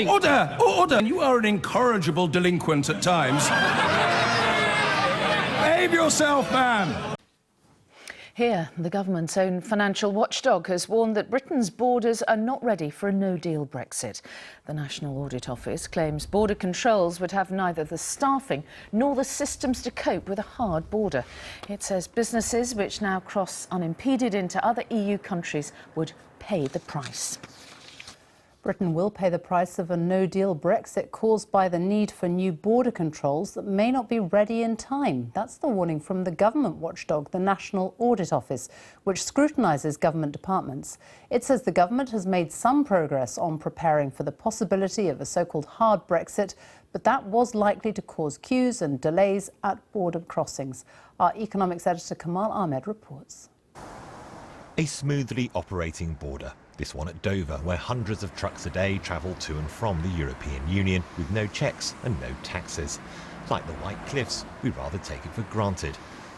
Order! Order! You are an incorrigible delinquent at times. Behave yourself, man! Here, the government's own financial watchdog has warned that Britain's borders are not ready for a no-deal Brexit. The National Audit Office claims border controls would have neither the staffing nor the systems to cope with a hard border. It says businesses which now cross unimpeded into other EU countries would pay the price. Britain will pay the price of a no-deal Brexit caused by the need for new border controls that may not be ready in time. That's the warning from the government watchdog, the National Audit Office, which scrutinises government departments. It says the government has made some progress on preparing for the possibility of a so-called hard Brexit, but that was likely to cause queues and delays at border crossings. Our economics editor Kamal Ahmed reports. A smoothly operating border. This one at Dover, where hundreds of trucks a day travel to and from the European Union with no checks and no taxes. Like the White Cliffs, we rather take it for granted.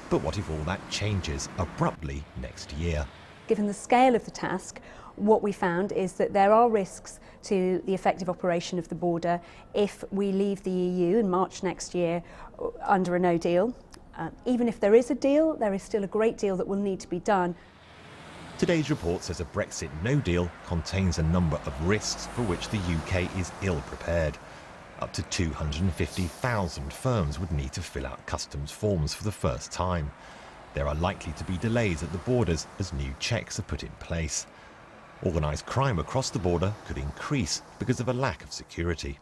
But what if all that changes abruptly next year? Given the scale of the task, what we found is that there are risks to the effective operation of the border if we leave the EU in March next year under a no deal. Even if there is a deal, there is still a great deal that will need to be done. Today's report says a Brexit no-deal contains a number of risks for which the UK is ill-prepared. Up to 250,000 firms would need to fill out customs forms for the first time. There are likely to be delays at the borders as new checks are put in place. Organised crime across the border could increase because of a lack of security.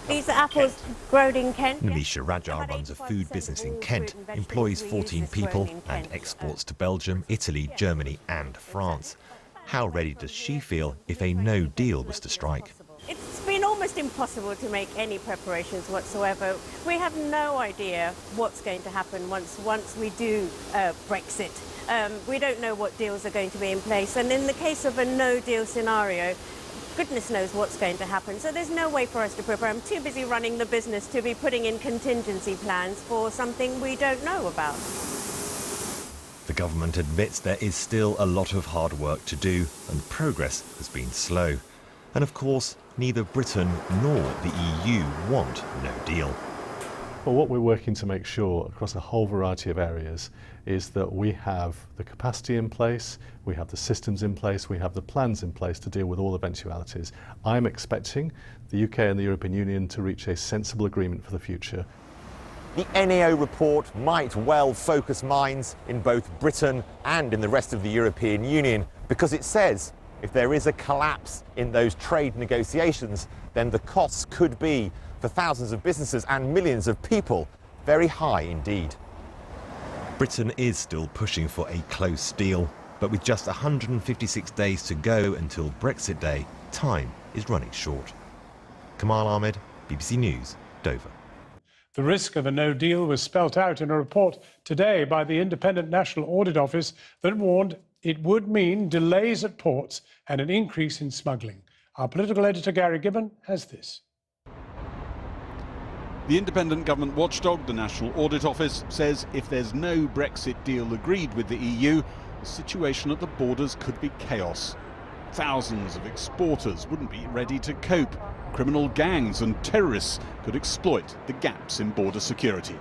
These are apples grown in Kent. Nisha Rajar runs a food business in Kent, employs 14 people and exports to Belgium, Italy, Germany and France. How ready does she feel if a no deal was to strike? It's been almost impossible to make any preparations whatsoever. We have no idea what's going to happen once we do Brexit. We don't know what deals are going to be in place, and in the case of a no deal scenario, goodness knows what's going to happen. So there's no way for us to prepare. I'm too busy running the business to be putting in contingency plans for something we don't know about. The government admits there is still a lot of hard work to do and progress has been slow. And of course, neither Britain nor the EU want no deal. Well, what we're working to make sure across a whole variety of areas is that we have the capacity in place, we have the systems in place, we have the plans in place to deal with all eventualities. I'm expecting the UK and the European Union to reach a sensible agreement for the future. The NAO report might well focus minds in both Britain and in the rest of the European Union, because it says if there is a collapse in those trade negotiations, then the costs could be, for thousands of businesses and millions of people, very high indeed. Britain is still pushing for a close deal, but with just 156 days to go until Brexit Day, time is running short. Kamal Ahmed, BBC News, Dover. The risk of a no deal was spelt out in a report today by the Independent National Audit Office that warned it would mean delays at ports and an increase in smuggling. Our political editor Gary Gibbon has this. The independent government watchdog, the National Audit Office, says if there's no Brexit deal agreed with the EU, the situation at the borders could be chaos. Thousands of exporters wouldn't be ready to cope. Criminal gangs and terrorists could exploit the gaps in border security.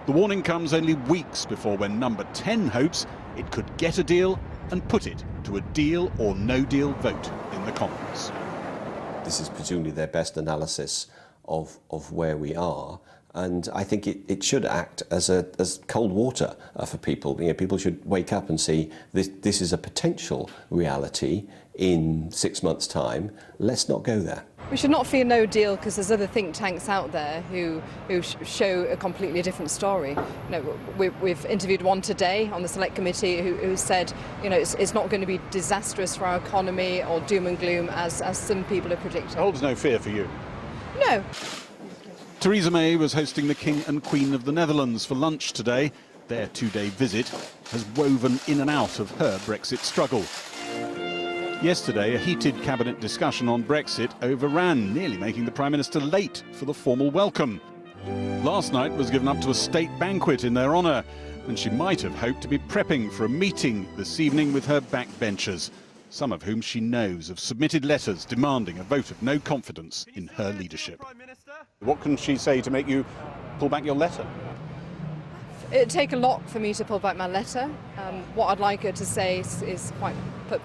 The warning comes only weeks before when Number 10 hopes it could get a deal and put it to a deal or no deal vote in the Commons. This is presumably their best analysis of where we are, and I think it should act as cold water for people. You know, people should wake up and see this is a potential reality in 6 months' time. Let's not go there. We should not fear no deal because there's other think tanks out there who show a completely different story. You know, we've interviewed one today on the Select Committee who said, you know, it's not going to be disastrous for our economy or doom and gloom as some people are predicting. It holds no fear for you. No. Theresa May was hosting the King and Queen of the Netherlands for lunch today. Their two-day visit has woven in and out of her Brexit struggle. Yesterday, a heated cabinet discussion on Brexit overran, nearly making the Prime Minister late for the formal welcome. Last night was given up to a state banquet in their honour, and she might have hoped to be prepping for a meeting this evening with her backbenchers. some of whom she knows have submitted letters demanding a vote of no confidence in her leadership. What can she say to make you pull back your letter? It'd take a lot for me to pull back my letter. What I'd like her to say is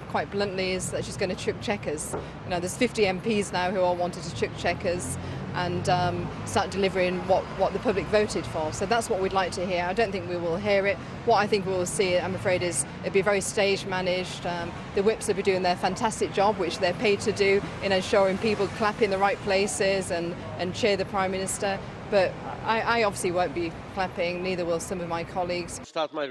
quite bluntly is that she's going to chuck checkers. You know, there's 50 MPs now who all wanted to chuck checkers and start delivering what the public voted for. So that's what we'd like to hear. I don't think we will hear it. What I think we will see, I'm afraid, is it'll be very stage managed. The whips will be doing their fantastic job, which they're paid to do, in ensuring people clap in the right places and cheer the Prime Minister. But I obviously won't be clapping, neither will some of my colleagues.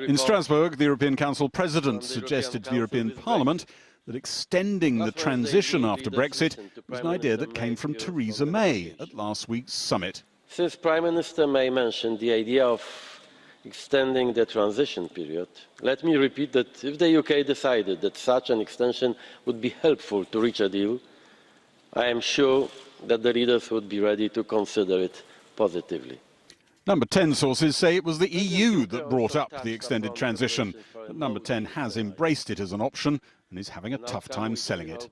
In Strasbourg, the European Council President suggested to the European Parliament that extending the transition after Brexit was an idea that came from Theresa May at last week's summit. Since Prime Minister May mentioned the idea of extending the transition period, let me repeat that if the UK decided that such an extension would be helpful to reach a deal, I am sure that the leaders would be ready to consider it positively. Number 10 sources say it was the EU that brought up the extended transition, but Number 10 has embraced it as an option and is having a tough time selling it.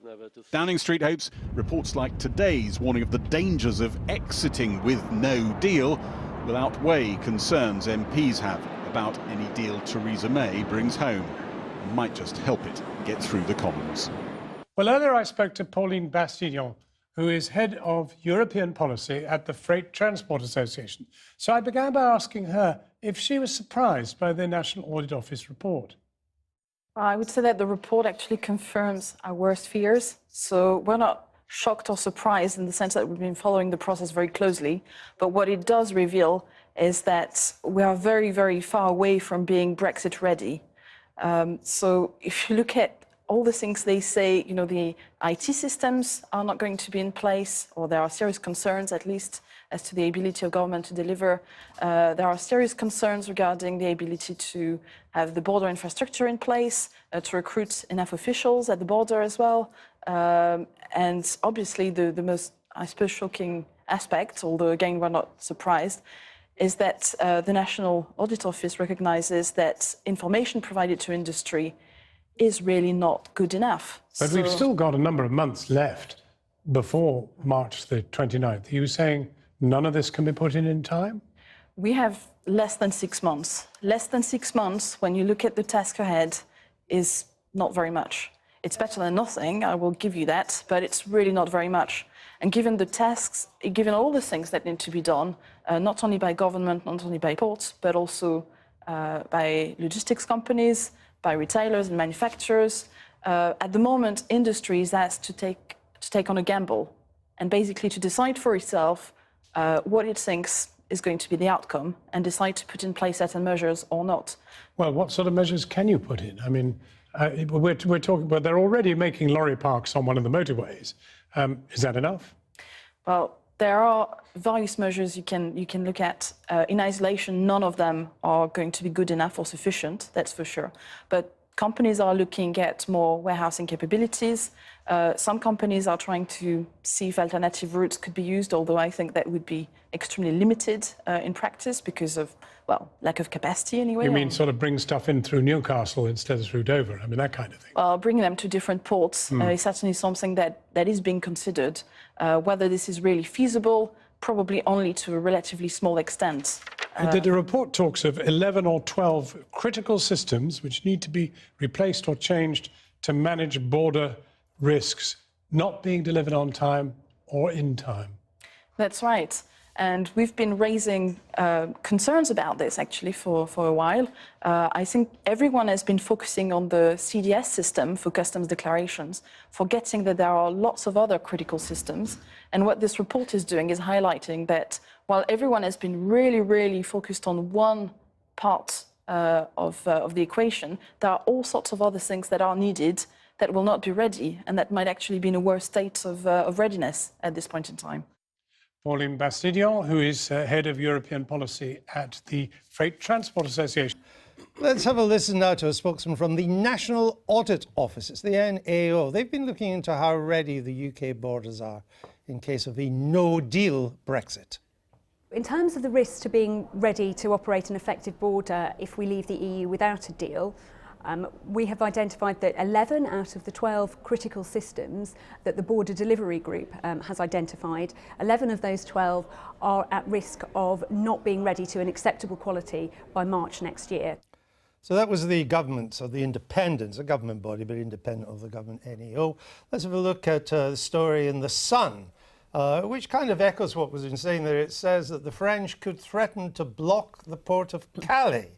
Downing Street hopes reports like today's warning of the dangers of exiting with no deal will outweigh concerns MPs have about any deal Theresa May brings home and might just help it get through the Commons. Well, earlier I spoke to Pauline Bastillon, who is head of European policy at the Freight Transport Association. So I began by asking her if she was surprised by the National Audit Office report. I would say that the report actually confirms our worst fears. So we're not shocked or surprised in the sense that we've been following the process very closely. But what it does reveal is that we are very, very far away from being Brexit ready. So if you look at all the things they say, you know, the IT systems are not going to be in place, or there are serious concerns, at least, as to the ability of government to deliver. There are serious concerns regarding the ability to have the border infrastructure in place, to recruit enough officials at the border as well. And obviously, the most, I suppose, shocking aspect, although again, we're not surprised, is that the National Audit Office recognizes that information provided to industry is really not good enough. But we've still got a number of months left before March the 29th. Are you saying none of this can be put in time? We have less than 6 months. Less than 6 months, when you look at the task ahead, is not very much. It's better than nothing, I will give you that, but it's really not very much. And given the tasks, given all the things that need to be done, not only by government, not only by ports, but also by logistics companies, by retailers and manufacturers. At the moment, industry is asked to take on a gamble and basically to decide for itself what it thinks is going to be the outcome and decide to put in place certain measures or not. Well, what sort of measures can you put in? I mean, we're talking, but they're already making lorry parks on one of the motorways. Is that enough? Well, there are various measures you can look at. In isolation, none of them are going to be good enough or sufficient, that's for sure. But companies are looking at more warehousing capabilities. Some companies are trying to see if alternative routes could be used, although I think that would be extremely limited in practice because of, well, lack of capacity anyway. You mean sort of bring stuff in through Newcastle instead of through Dover? I mean, that kind of thing. Well, bringing them to different ports is certainly something that is being considered. Whether this is really feasible, probably only to a relatively small extent. The report talks of 11 or 12 critical systems which need to be replaced or changed to manage border risks not being delivered on time or in time. That's right. And we've been raising concerns about this, actually, for a while. I think everyone has been focusing on the CDS system for customs declarations, forgetting that there are lots of other critical systems. And what this report is doing is highlighting that while everyone has been really, really focused on one part of the equation, there are all sorts of other things that are needed that will not be ready and that might actually be in a worse state of readiness at this point in time. Pauline Bastillon, who is head of European policy at the Freight Transport Association. Let's have a listen now to a spokesman from the National Audit Office. It's the NAO. They've been looking into how ready the UK borders are in case of a no-deal Brexit. In terms of the risks to being ready to operate an effective border if we leave the EU without a deal, We have identified that 11 out of the 12 critical systems that the Border Delivery Group has identified, 11 of those 12 are at risk of not being ready to an acceptable quality by March next year. So that was the government, so the independents, a government body, but independent of the government NAO. Let's have a look at the story in The Sun, which kind of echoes what was been saying there. It says that the French could threaten to block the port of Calais.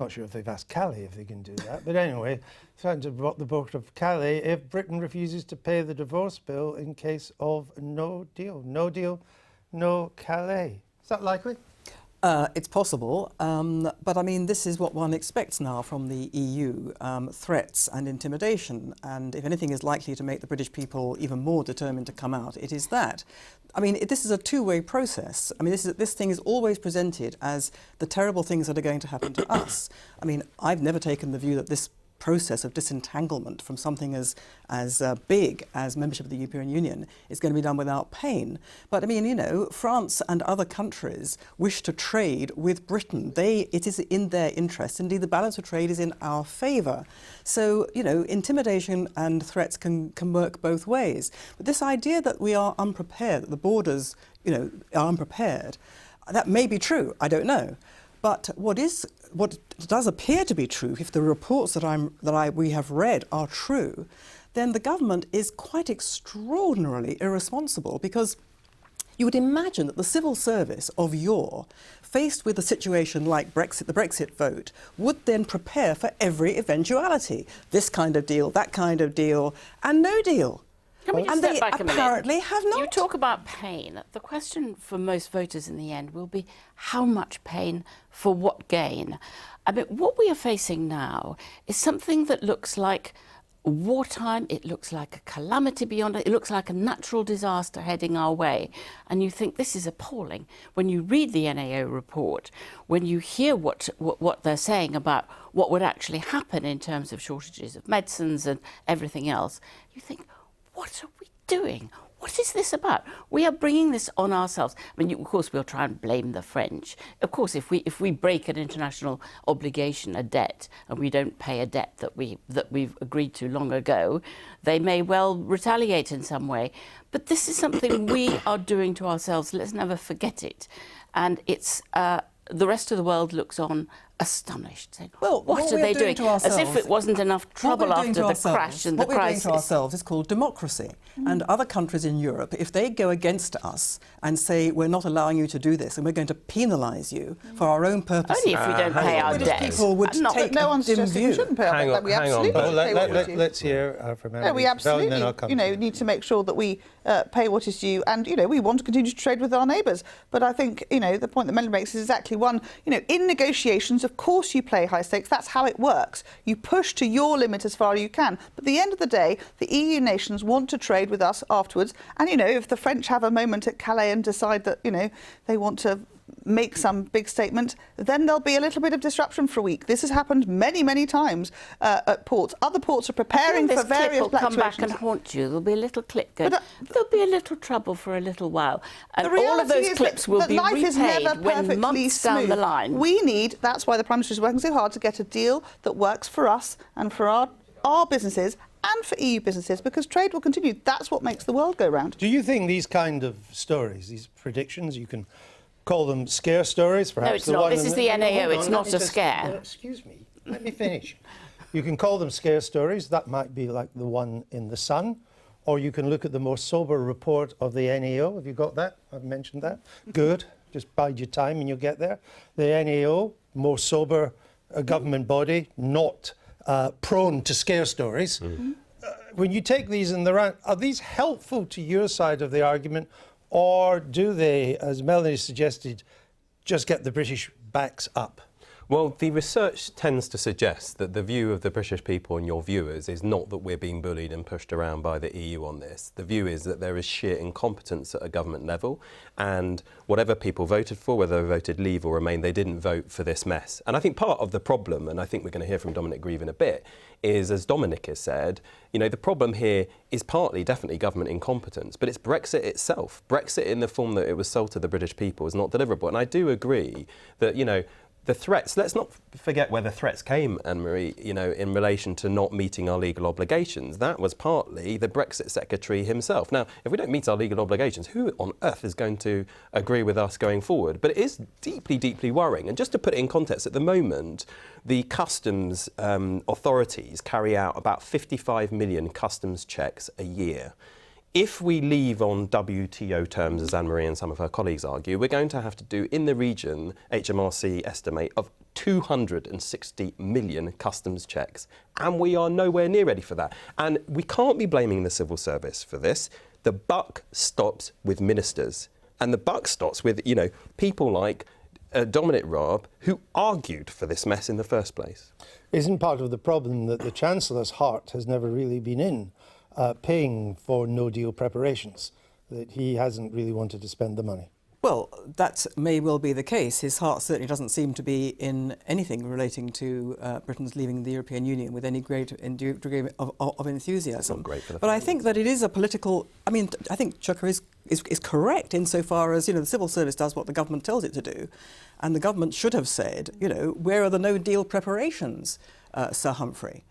Not sure if they've asked Calais if they can do that, but anyway, threaten to block the port of Calais if Britain refuses to pay the divorce bill in case of no deal. No deal, no Calais. Is that likely? It's possible, but I mean, this is what one expects now from the EU, threats and intimidation, and if anything is likely to make the British people even more determined to come out, it is that. I mean, this is a two-way process. I mean, this thing is always presented as the terrible things that are going to happen to us. I mean, I've never taken the view that this process of disentanglement from something as big as membership of the European Union is going to be done without pain. But I mean, you know, France and other countries wish to trade with Britain. It is in their interest. Indeed, the balance of trade is in our favour. So, you know, intimidation and threats can work both ways. But this idea that we are unprepared, that the borders, you know, are unprepared, that may be true. I don't know. But what does appear to be true, if the reports that we have read are true, then the government is quite extraordinarily irresponsible, because you would imagine that the civil service of yore, faced with a situation like Brexit, the Brexit vote, would then prepare for every eventuality. This kind of deal, that kind of deal, and no deal. Can we just step back a minute? Apparently have not. You talk about pain. The question for most voters in the end will be how much pain for what gain? I mean, what we are facing now is something that looks like wartime, it looks like a calamity beyond it, it looks like a natural disaster heading our way. And you think this is appalling. When you read the NAO report, when you hear what they're saying about what would actually happen in terms of shortages of medicines and everything else, you think, what are we doing? What is this about? We are bringing this on ourselves. I mean, of course, we'll try and blame the French. Of course, if we break an international obligation, a debt, and we don't pay a debt that we've agreed to long ago, they may well retaliate in some way. But this is something we are doing to ourselves. Let's never forget it. And it's the rest of the world looks on astonished, saying, well, what are they doing? As if it wasn't enough trouble after the crash and the crisis. What we're doing to ourselves is called democracy. And other countries in Europe, if they go against us and say, we're not allowing you to do this and we're going to penalise you for our own purposes. Only if we don't pay our debt. People would take no one's suggesting we shouldn't pay our debt. We absolutely let's hear from Emily. No, we absolutely need to make sure that we pay what is due, and we want to continue to trade with our neighbours. But I think the point that Melanie makes is exactly one. In negotiations, of course you play high stakes. That's how it works. You push to your limit as far as you can. But at the end of the day, the EU nations want to trade with us afterwards. And if the French have a moment at Calais and decide that they want to make some big statement, then there'll be a little bit of disruption for a week. This has happened many, many times at ports. Other ports are preparing for various fluctuations. This clip will come back and haunt you. There'll be a little clip going. There'll be a little trouble for a little while. And all of those clips will be repaid when months down the line. That's why the Prime Minister is working so hard to get a deal that works for us and for our businesses and for EU businesses, because trade will continue. That's what makes the world go round. Do you think these kind of stories, these predictions, you can call them scare stories, perhaps? No, it's not. This is the NAO. It's not a scare. Excuse me. Let me finish. You can call them scare stories. That might be like the one in The Sun. Or you can look at the more sober report of the NAO. Have you got that? I've mentioned that. Good. Just bide your time and you'll get there. The NAO, more sober government body, not prone to scare stories. When you take these in the round, are these helpful to your side of the argument? Or do they, as Melanie suggested, just get the British backs up? Well, the research tends to suggest that the view of the British people and your viewers is not that we're being bullied and pushed around by the EU on this. The view is that there is sheer incompetence at a government level, and whatever people voted for, whether they voted Leave or Remain, they didn't vote for this mess. And I think part of the problem, and I think we're going to hear from Dominic Grieve in a bit, is, as Dominic has said, the problem here is partly definitely government incompetence, but it's Brexit itself. Brexit in the form that it was sold to the British people is not deliverable. And I do agree that, the threats, let's not forget where the threats came, Anne-Marie, you know, in relation to not meeting our legal obligations. That was partly the Brexit Secretary himself. Now, if we don't meet our legal obligations, who on earth is going to agree with us going forward? But it is deeply, deeply worrying. And just to put it in context, at the moment, the customs authorities carry out about 55 million customs checks a year. If we leave on WTO terms, as Anne-Marie and some of her colleagues argue, we're going to have to do, in the region, HMRC estimate, of 260 million customs checks. And we are nowhere near ready for that. And we can't be blaming the civil service for this. The buck stops with ministers. And the buck stops with, you know, people like Dominic Raab, who argued for this mess in the first place. Isn't part of the problem that the Chancellor's heart has never really been in paying for no-deal preparations, that he hasn't really wanted to spend the money? Well, that may well be the case. His heart certainly doesn't seem to be in anything relating to Britain's leaving the European Union with any great degree of enthusiasm. Not great for the but I think that it is a political... I mean, I think Chuka is correct insofar as, you know, the civil service does what the government tells it to do. And the government should have said, you know, where are the no-deal preparations, Sir Humphrey?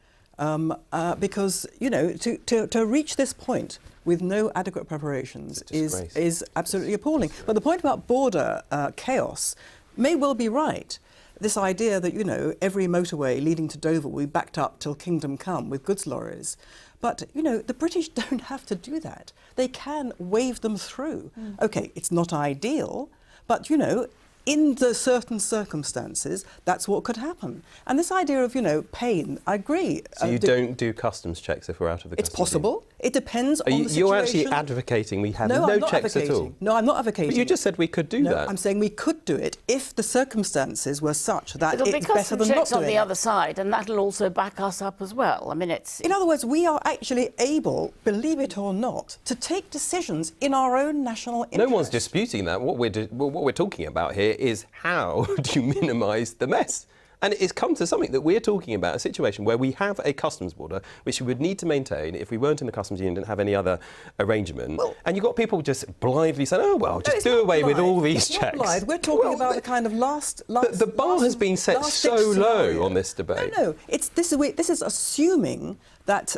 Because, you know, to reach this point with no adequate preparations is absolutely appalling. But the point about border chaos may well be right. This idea that, you know, every motorway leading to Dover will be backed up till kingdom come with goods lorries. But, you know, the British don't have to do that. They can wave them through. OK, it's not ideal, but, you know, in the certain circumstances, that's what could happen. And this idea of, you know, pain, I agree. So you don't do customs checks if we're out of the customs? It's possible. It depends on the situation. You're actually advocating we have no checks at all? No, I'm not advocating. But you just said we could do that. I'm saying we could do it if the circumstances were such that It'll it's better than not doing it. It'll be customs checks on the other side, and that'll also back us up as well. I mean, it's... In other words, we are actually able, believe it or not, to take decisions in our own national interest. No one's disputing that. What we're talking about here is how do you minimise the mess? And it's come to something that we're talking about, a situation where we have a customs border, which we would need to maintain if we weren't in the customs union, didn't have any other arrangement. Well, and you've got people just blithely saying, oh, well, just do away with all these checks. Not blithe. We're talking about the kind of the bar has been set so low on this debate. No, this is assuming that,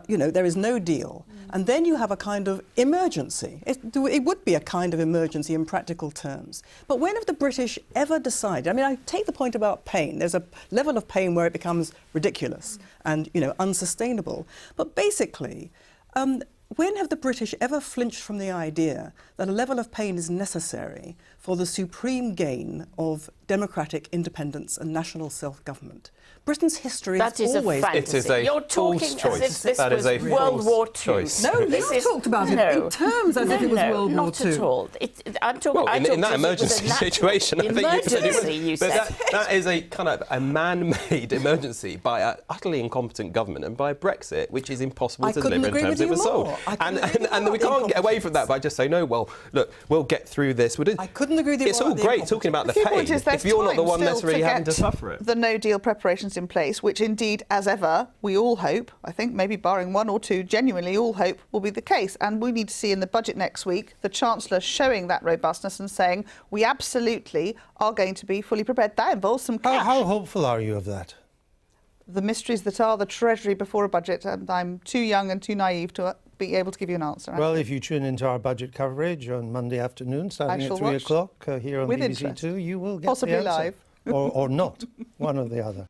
you know, there is no deal. And then you have a kind of emergency. It would be a kind of emergency in practical terms. But when have the British ever decided? I mean, I take the point about pain. There's a level of pain where it becomes ridiculous and, you know, unsustainable. But basically, when have the British ever flinched from the idea that a level of pain is necessary for the supreme gain of democratic independence and national self-government? Britain's history is always... That is a fantasy. You're talking as if this was World War II. No, you talked about it in terms as if it was World War II. Not at all. I'm talking... Well, in that emergency situation, I think you said that is a kind of a man-made emergency by an utterly incompetent government and by Brexit, which is impossible to deliver in terms of result. And we can't get away from that by just saying, no, well, look, we'll get through this. I couldn't agree with you. It's all great talking about the pain if you're not the one necessarily having to suffer it. The no-deal preparations in place, which indeed, as ever, we all hope, I think maybe barring one or two, genuinely all hope will be the case. And we need to see in the budget next week the Chancellor showing that robustness and saying we absolutely are going to be fully prepared. That involves some cash. How hopeful are you of that? The mysteries that are the Treasury before a budget, and I'm too young and too naive to be able to give you an answer. Well, if you tune into our budget coverage on Monday afternoon, starting at 3 o'clock here on BBC Two, you will get possibly the answer. live. or not, one or the other.